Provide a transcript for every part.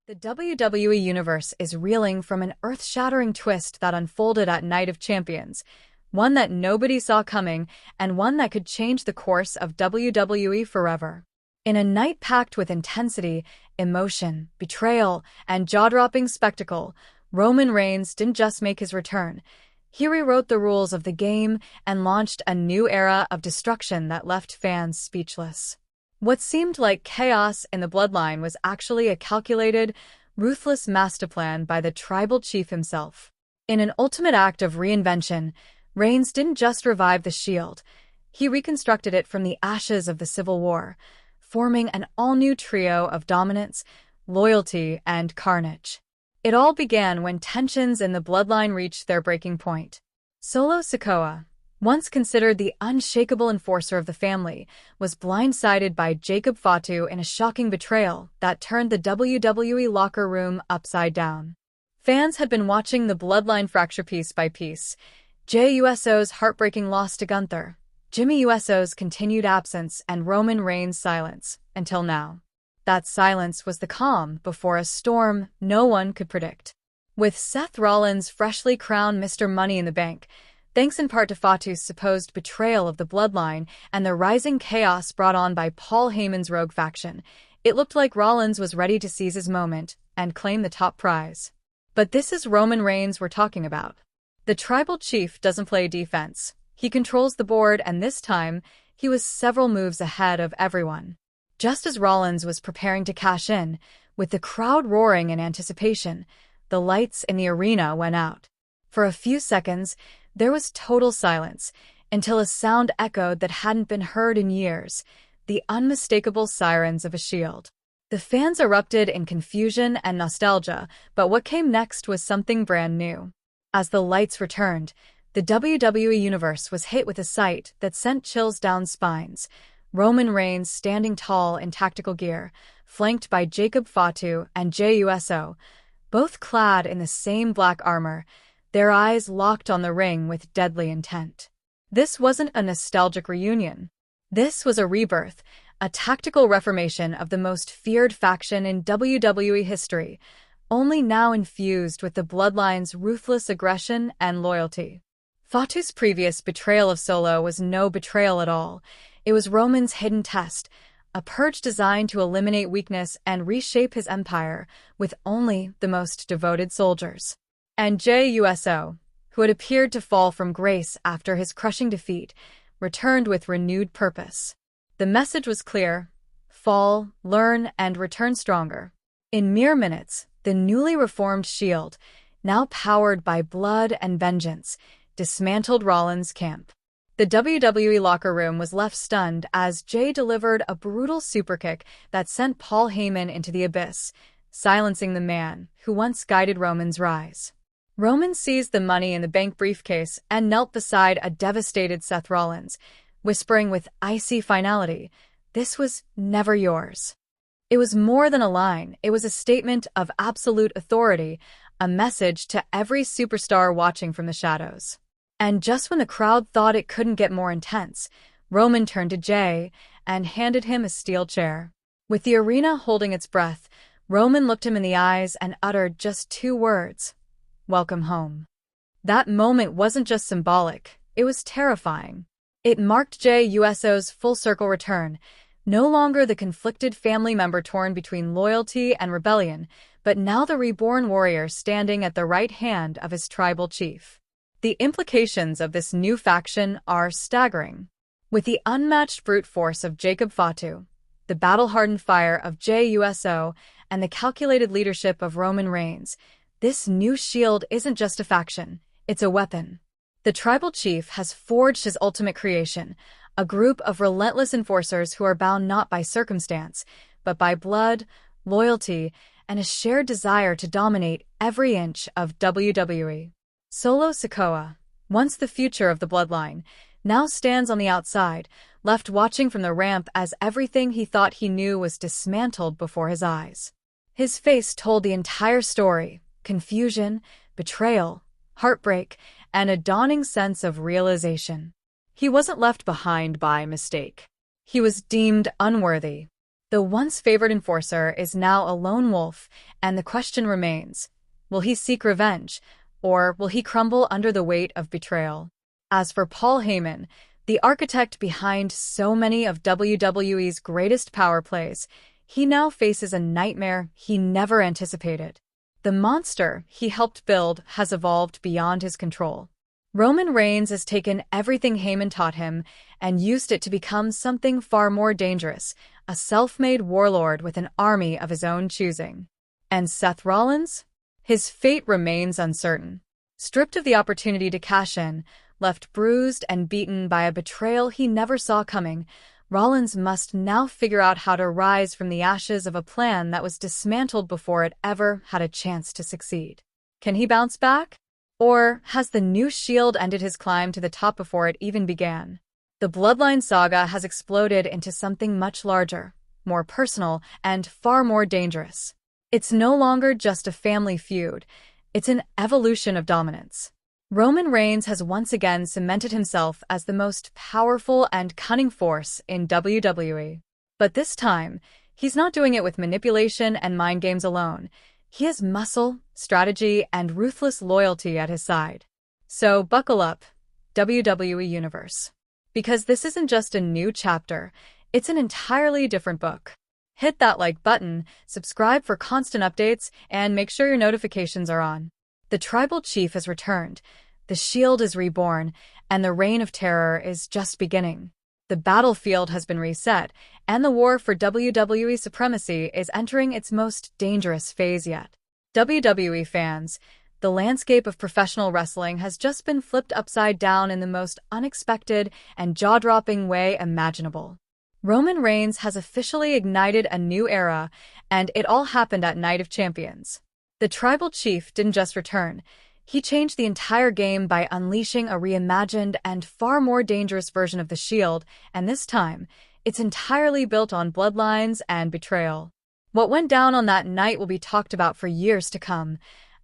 The WWE Universe is reeling from an earth-shattering twist that unfolded at Night of Champions, one that nobody saw coming and one that could change the course of WWE forever. In a night packed with intensity, emotion, betrayal, and jaw-dropping spectacle, Roman Reigns didn't just make his return. He rewrote the rules of the game and launched a new era of destruction that left fans speechless. What seemed like chaos in the bloodline was actually a calculated, ruthless masterplan by the tribal chief himself. In an ultimate act of reinvention, Reigns didn't just revive the Shield. He reconstructed it from the ashes of the Civil War, forming an all-new trio of dominance, loyalty, and carnage. It all began when tensions in the bloodline reached their breaking point. Solo Sikoa, once considered the unshakable enforcer of the family, was blindsided by Jacob Fatu in a shocking betrayal that turned the WWE locker room upside down. Fans had been watching the bloodline fracture piece by piece: Jey Uso's heartbreaking loss to Gunther, Jimmy Uso's continued absence, and Roman Reigns' silence, until now. That silence was the calm before a storm no one could predict. With Seth Rollins freshly crowned Mr. Money in the Bank, thanks in part to Fatu's supposed betrayal of the bloodline and the rising chaos brought on by Paul Heyman's rogue faction, it looked like Rollins was ready to seize his moment and claim the top prize. But this is Roman Reigns we're talking about. The tribal chief doesn't play defense. He controls the board, and this time, he was several moves ahead of everyone. Just as Rollins was preparing to cash in, with the crowd roaring in anticipation, the lights in the arena went out. For a few seconds, there was total silence, until a sound echoed that hadn't been heard in years: the unmistakable sirens of a Shield. The fans erupted in confusion and nostalgia, but what came next was something brand new. As the lights returned, the WWE Universe was hit with a sight that sent chills down spines: Roman Reigns standing tall in tactical gear, flanked by Jacob Fatu and Jey Uso, both clad in the same black armor, their eyes locked on the ring with deadly intent. This wasn't a nostalgic reunion. This was a rebirth, a tactical reformation of the most feared faction in WWE history, only now infused with the bloodline's ruthless aggression and loyalty. Fatu's previous betrayal of Solo was no betrayal at all. It was Roman's hidden test, a purge designed to eliminate weakness and reshape his empire with only the most devoted soldiers. And Jey Uso, who had appeared to fall from grace after his crushing defeat, returned with renewed purpose. The message was clear: fall, learn, and return stronger. In mere minutes, the newly reformed Shield, now powered by blood and vengeance, dismantled Rollins' camp. The WWE locker room was left stunned as Jey delivered a brutal superkick that sent Paul Heyman into the abyss, silencing the man who once guided Roman's rise. Roman seized the Money in the Bank briefcase and knelt beside a devastated Seth Rollins, whispering with icy finality, "This was never yours." It was more than a line. It was a statement of absolute authority, a message to every superstar watching from the shadows. And just when the crowd thought it couldn't get more intense, Roman turned to Jey and handed him a steel chair. With the arena holding its breath, Roman looked him in the eyes and uttered just two words: "Welcome home." That moment wasn't just symbolic, it was terrifying. It marked Jey Uso's full-circle return, no longer the conflicted family member torn between loyalty and rebellion, but now the reborn warrior standing at the right hand of his tribal chief. The implications of this new faction are staggering. With the unmatched brute force of Jacob Fatu, the battle-hardened fire of Jey Uso, and the calculated leadership of Roman Reigns, this new Shield isn't just a faction, it's a weapon. The tribal chief has forged his ultimate creation, a group of relentless enforcers who are bound not by circumstance, but by blood, loyalty, and a shared desire to dominate every inch of WWE. Solo Sikoa, once the future of the bloodline, now stands on the outside, left watching from the ramp as everything he thought he knew was dismantled before his eyes. His face told the entire story: confusion, betrayal, heartbreak, and a dawning sense of realization. He wasn't left behind by mistake. He was deemed unworthy. The once favored enforcer is now a lone wolf, and the question remains, will he seek revenge, or will he crumble under the weight of betrayal? As for Paul Heyman, the architect behind so many of WWE's greatest power plays, he now faces a nightmare he never anticipated. The monster he helped build has evolved beyond his control. Roman Reigns has taken everything Heyman taught him and used it to become something far more dangerous, a self-made warlord with an army of his own choosing. And Seth Rollins? His fate remains uncertain. Stripped of the opportunity to cash in, left bruised and beaten by a betrayal he never saw coming, Rollins must now figure out how to rise from the ashes of a plan that was dismantled before it ever had a chance to succeed. Can he bounce back? Or has the new Shield ended his climb to the top before it even began? The Bloodline saga has exploded into something much larger, more personal, and far more dangerous. It's no longer just a family feud. It's an evolution of dominance. Roman Reigns has once again cemented himself as the most powerful and cunning force in WWE. But this time, he's not doing it with manipulation and mind games alone. He has muscle, strategy, and ruthless loyalty at his side. So buckle up, WWE Universe. Because this isn't just a new chapter, it's an entirely different book. Hit that like button, subscribe for constant updates, and make sure your notifications are on. The Tribal Chief has returned, the Shield is reborn, and the Reign of Terror is just beginning. The battlefield has been reset, and the war for WWE supremacy is entering its most dangerous phase yet. WWE fans, the landscape of professional wrestling has just been flipped upside down in the most unexpected and jaw-dropping way imaginable. Roman Reigns has officially ignited a new era, and it all happened at Night of Champions. The Tribal Chief didn't just return. He changed the entire game by unleashing a reimagined and far more dangerous version of the Shield, and this time, it's entirely built on bloodlines and betrayal. What went down on that night will be talked about for years to come,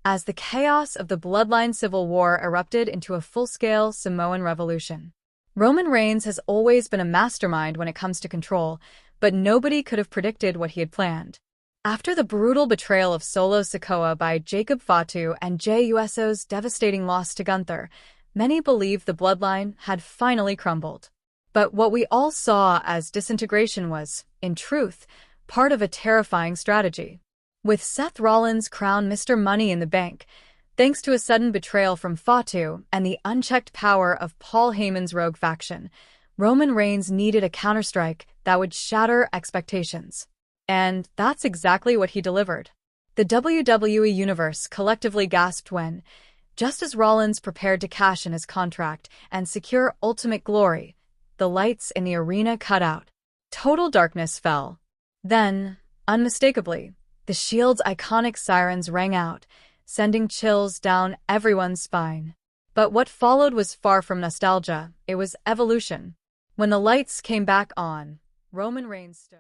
as the chaos of the Bloodline Civil War erupted into a full-scale Samoan revolution. Roman Reigns has always been a mastermind when it comes to control, but nobody could have predicted what he had planned. After the brutal betrayal of Solo Sikoa by Jacob Fatu and Jey Uso's devastating loss to Gunther, many believed the bloodline had finally crumbled. But what we all saw as disintegration was, in truth, part of a terrifying strategy. With Seth Rollins crowned Mr. Money in the Bank, thanks to a sudden betrayal from Fatu and the unchecked power of Paul Heyman's rogue faction, Roman Reigns needed a counterstrike that would shatter expectations. And that's exactly what he delivered. The WWE Universe collectively gasped when, just as Rollins prepared to cash in his contract and secure ultimate glory, the lights in the arena cut out. Total darkness fell. Then, unmistakably, the Shield's iconic sirens rang out, sending chills down everyone's spine. But what followed was far from nostalgia, it was evolution. When the lights came back on, Roman Reigns stood.